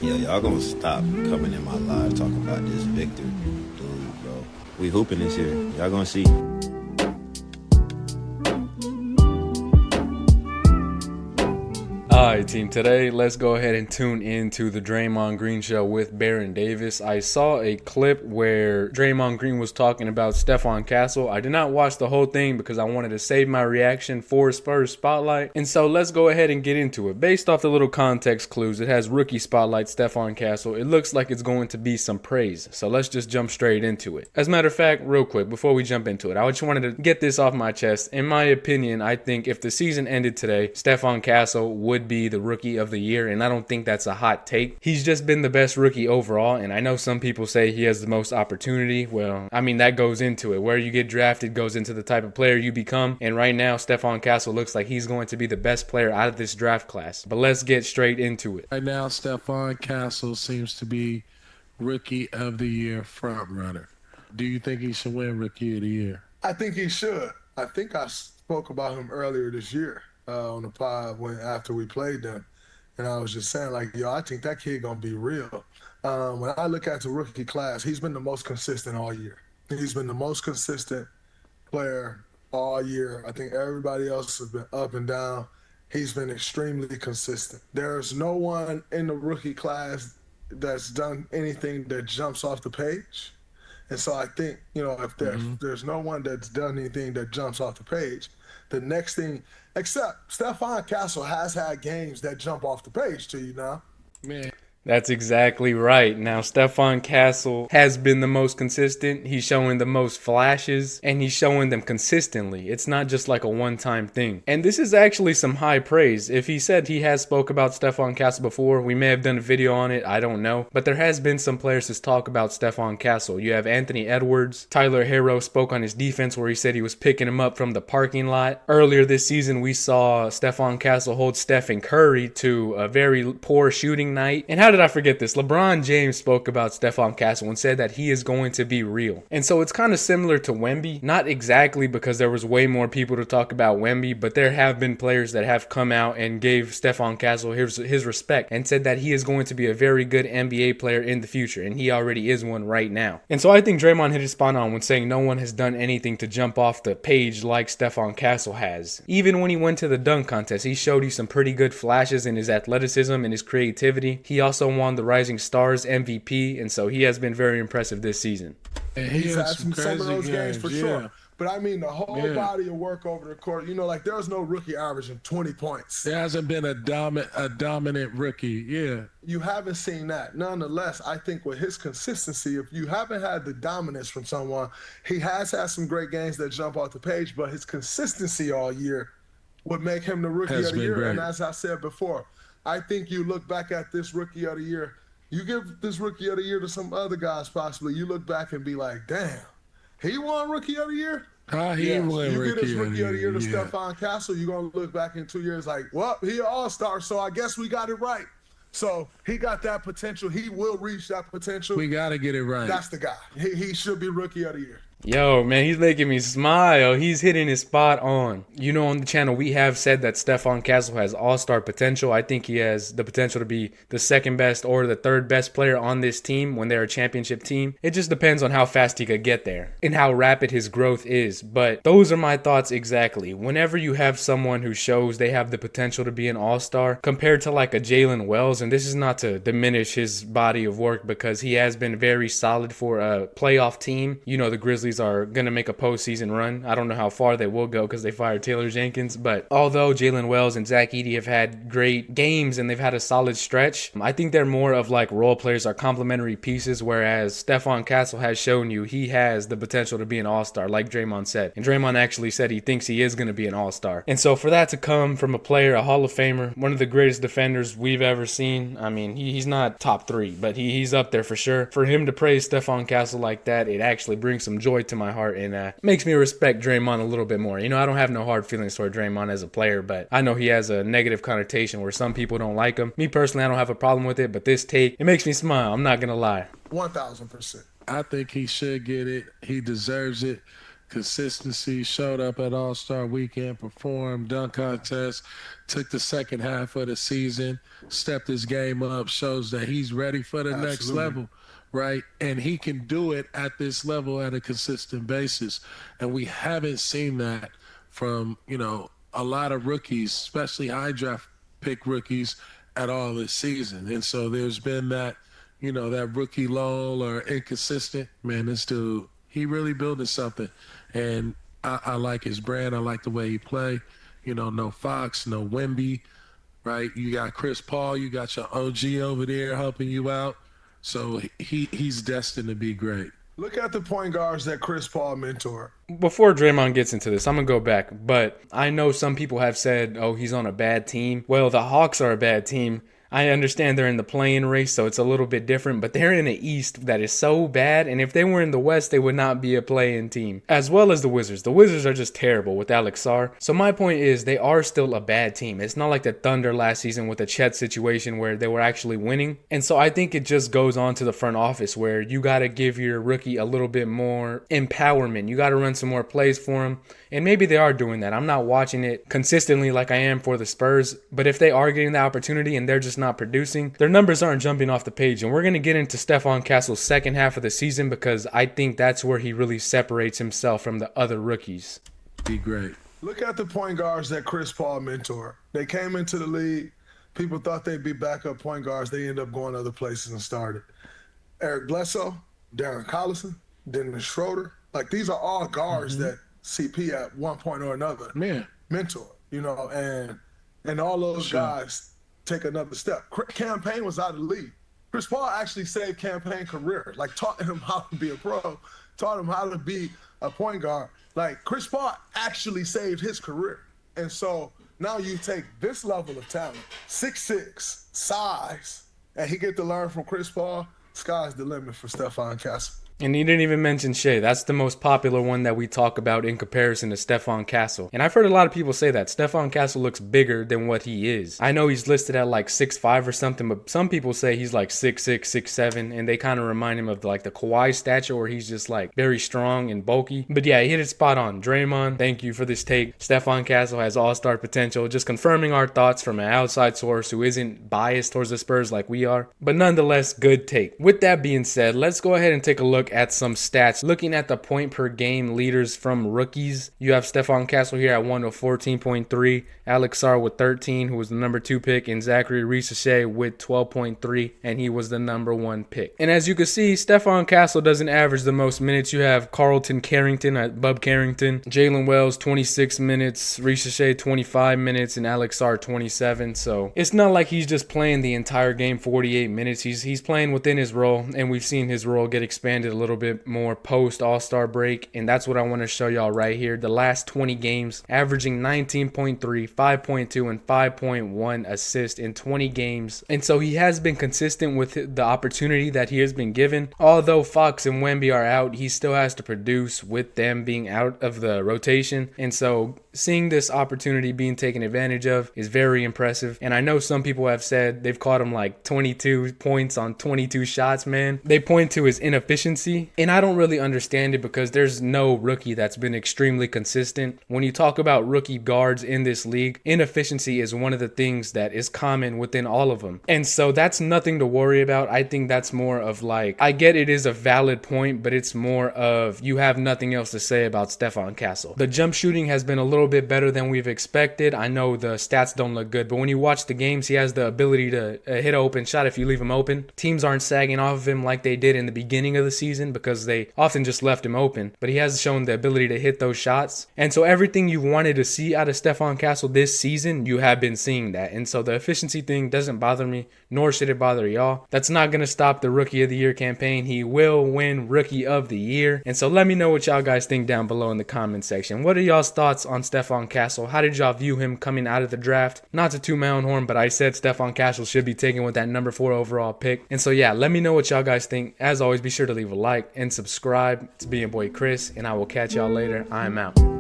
Yeah, y'all gonna stop coming in my live talking about this Victor dude, bro. We hooping this year. Y'all gonna see. Alright team, today let's go ahead and tune into the Draymond Green show with Baron Davis. I saw a clip where Draymond Green was talking about Stephon Castle. I did not watch the whole thing because I wanted to save my reaction for Spurs Spotlight. And so let's go ahead and get into it. Based off the little context clues, it has rookie spotlight Stephon Castle. It looks like it's going to be some praise. So let's just jump straight into it. As a matter of fact, real quick, before we jump into it, I just wanted to get this off my chest. In my opinion, I think if the season ended today, Stephon Castle would be the rookie of the year, and I don't think that's a hot take. He's just been the best rookie overall, and I know some people say he has the most opportunity. Well, I mean, that goes into it. Where you get drafted goes into the type of player you become, and right now, Stephon Castle looks like he's going to be the best player out of this draft class. But let's get straight into it. Right now, Stephon Castle seems to be Rookie of the Year front runner. Do you think he should win Rookie of the Year? I think he should. I think I spoke about him earlier this year on the pod after we played them, and I was just saying like, yo, I think that kid gonna be real. When I look at the rookie class, he's been the most consistent all year. He's been the most consistent player all year. I think everybody else has been up and down. He's been extremely consistent. There's no one in the rookie class that's done anything that jumps off the page. And so I think, if there's no one that's done anything that jumps off the page, the next thing, except Stephon Castle has had games that jump off the page to you now. Man, That's exactly right. Now, Stephon Castle has been the most consistent. He's showing the most flashes, and he's showing them consistently. It's not just like a one-time thing. And this is actually some high praise. If he said he has spoke about Stephon Castle before, we may have done a video on it. I don't know. But there has been some players to talk about Stephon Castle. You have Anthony Edwards. Tyler Herro spoke on his defense where he said he was picking him up from the parking lot. Earlier this season, we saw Stephon Castle hold Stephen Curry to a very poor shooting night. And how did I forget this? LeBron James spoke about Stephon Castle and said that he is going to be real. And so it's kind of similar to Wemby. Not exactly, because there was way more people to talk about Wemby, but there have been players that have come out and gave Stephon Castle his respect and said that he is going to be a very good NBA player in the future, and he already is one right now. And so I think Draymond hit it spot on when saying no one has done anything to jump off the page like Stephon Castle has. Even when he went to the dunk contest, he showed you some pretty good flashes in his athleticism and his creativity. He also won the Rising Stars MVP, and so he has been very impressive this season. and He's had had some of those games for yeah. sure. But I mean, the whole Yeah. body of work over the court, like there's no rookie averaging 20 points. There hasn't been a dominant rookie. Yeah. You haven't seen that. Nonetheless, I think with his consistency, if you haven't had the dominance from someone, he has had some great games that jump off the page, but his consistency all year would make him the rookie Has of the been year. great. And as I said before, I think you look back at this rookie of the year, you give this rookie of the year to some other guys possibly, you look back and be like, damn, he won rookie of the year? How he Yes. won You get Rookie this rookie of the year to yeah. Stephon Castle, you're going to look back in 2 years like, well, he an all-star, so I guess we got it right. So he got that potential. He will reach that potential. We got to get it right. That's the guy. He should be rookie of the year. Yo, man, he's making me smile. He's hitting his spot on. On the channel, we have said that Stephon Castle has all-star potential. I think he has the potential to be the second best or the third best player on this team when they're a championship team. It just depends on how fast he could get there and how rapid his growth is. But those are my thoughts exactly. Whenever you have someone who shows they have the potential to be an all-star compared to like a Jalen Wells, and this is not to diminish his body of work because he has been very solid for a playoff team. The Grizzlies are going to make a postseason run. I don't know how far they will go because they fired Taylor Jenkins, but although Jalen Wells and Zach Edey have had great games and they've had a solid stretch, I think they're more of like role players or complementary pieces, whereas Stephon Castle has shown you he has the potential to be an all-star, like Draymond said. And Draymond actually said he thinks he is going to be an all-star. And so for that to come from a player, a Hall of Famer, one of the greatest defenders we've ever seen, I mean, he's not top three, but he's up there for sure. For him to praise Stephon Castle like that, it actually brings some joy to my heart and makes me respect Draymond a little bit more. I don't have no hard feelings toward Draymond as a player, but I know he has a negative connotation where some people don't like him. Me personally, I don't have a problem with it, but this take, it makes me smile. I'm not going to lie. 1,000%. I think he should get it. He deserves it. consistency, showed up at All-Star Weekend, performed, dunk contest, took the second half of the season, stepped his game up, shows that he's ready for the next Absolutely. level, right? And he can do it at this level at a consistent basis. And we haven't seen that from, a lot of rookies, especially high draft pick rookies at all this season. And so there's been that, that rookie lull or inconsistent. Man, this dude, he really building something. And I like his brand. I like the way he play. No Fox, no Wemby, right? You got Chris Paul. You got your OG over there helping you out. So he's destined to be great. Look at the point guards that Chris Paul mentored. Before Draymond gets into this, I'm going to go back. But I know some people have said, oh, he's on a bad team. Well, the Hawks are a bad team. I understand they're in the play-in race, so it's a little bit different, but they're in the East that is so bad, and if they were in the West, they would not be a play-in team, as well as the Wizards. The Wizards are just terrible with Alex Sarr. So my point is, they are still a bad team. It's not like the Thunder last season with the Chet situation where they were actually winning. And so I think it just goes on to the front office where you got to give your rookie a little bit more empowerment. You got to run some more plays for him, and maybe they are doing that. I'm not watching it consistently like I am for the Spurs, but if they are getting the opportunity and they're just not producing, their numbers aren't jumping off the page. And we're going to get into Stephon Castle's second half of the season because I think that's where he really separates himself from the other rookies. Be great. Look at the point guards that Chris Paul mentored. They came into the league. People thought they'd be backup point guards. They end up going other places and started. Eric Bledsoe, Darren Collison, Dennis Schroeder. Like, these are all guards that CP at one point or another mentor, and all those guys take another step. Cam Payne was out of the league. Chris Paul actually saved Cam Payne's career, like taught him how to be a pro, taught him how to be a point guard. Like, Chris Paul actually saved his career. And so now you take this level of talent, 6'6", size, and he get to learn from Chris Paul. Sky's the limit for Stephon Castle. And he didn't even mention Shea. That's the most popular one that we talk about in comparison to Stephon Castle. And I've heard a lot of people say that Stephon Castle looks bigger than what he is. I know he's listed at like 6'5" or something, but some people say he's like 6'6", 6'7", and they kind of remind him of like the Kawhi stature where he's just like very strong and bulky. But yeah, he hit it spot on. Draymond, thank you for this take. Stephon Castle has all-star potential. Just confirming our thoughts from an outside source who isn't biased towards the Spurs like we are. But nonetheless, good take. With that being said, let's go ahead and take a look at some stats. Looking at the point per game leaders from rookies, you have Stephon Castle here at 1 with 14.3, Alex Sarr with 13, who was the number 2 pick, and Zachary Reese-Shea with 12.3, and he was the number 1 pick. And as you can see, Stephon Castle doesn't average the most minutes. You have Carlton Carrington, Bub Carrington, Jalen Wells 26 minutes, Reese-Shea 25 minutes, and Alex Sarr 27. So it's not like he's just playing the entire game 48 minutes. He's playing within his role, and we've seen his role get expanded a little bit more post All-Star break, and that's what I want to show y'all right here. The last 20 games, averaging 19.3, 5.2, and 5.1 assists in 20 games. And so he has been consistent with the opportunity that he has been given. Although Fox and Wemby are out, he still has to produce with them being out of the rotation. And so seeing this opportunity being taken advantage of is very impressive. And I know some people have said they've caught him like 22 points on 22 shots, man. They point to his inefficiency, and I don't really understand it because there's no rookie that's been extremely consistent. When you talk about rookie guards in this league, inefficiency is one of the things that is common within all of them. And so that's nothing to worry about. I think that's more of like, I get it is a valid point, but it's more of you have nothing else to say about Stephon Castle. The jump shooting has been a little bit better than we've expected. I know the stats don't look good, but when you watch the games, he has the ability to hit an open shot if you leave him open. Teams aren't sagging off of him like they did in the beginning of the season because they often just left him open, but he has shown the ability to hit those shots. And so everything you wanted to see out of Stephon Castle this season, you have been seeing that. And so the efficiency thing doesn't bother me, nor should it bother y'all. That's not going to stop the Rookie of the Year campaign. He will win Rookie of the Year. And so let me know what y'all guys think down below in the comment section. What are y'all's thoughts on Stephon Castle? How did y'all view him coming out of the draft? Not to toot my own horn, but I said Stephon Castle should be taken with that number 4 overall pick. And so yeah, let me know what y'all guys think. As always, be sure to leave a like and subscribe. It's being boy Chris, and I will catch y'all later. I'm out.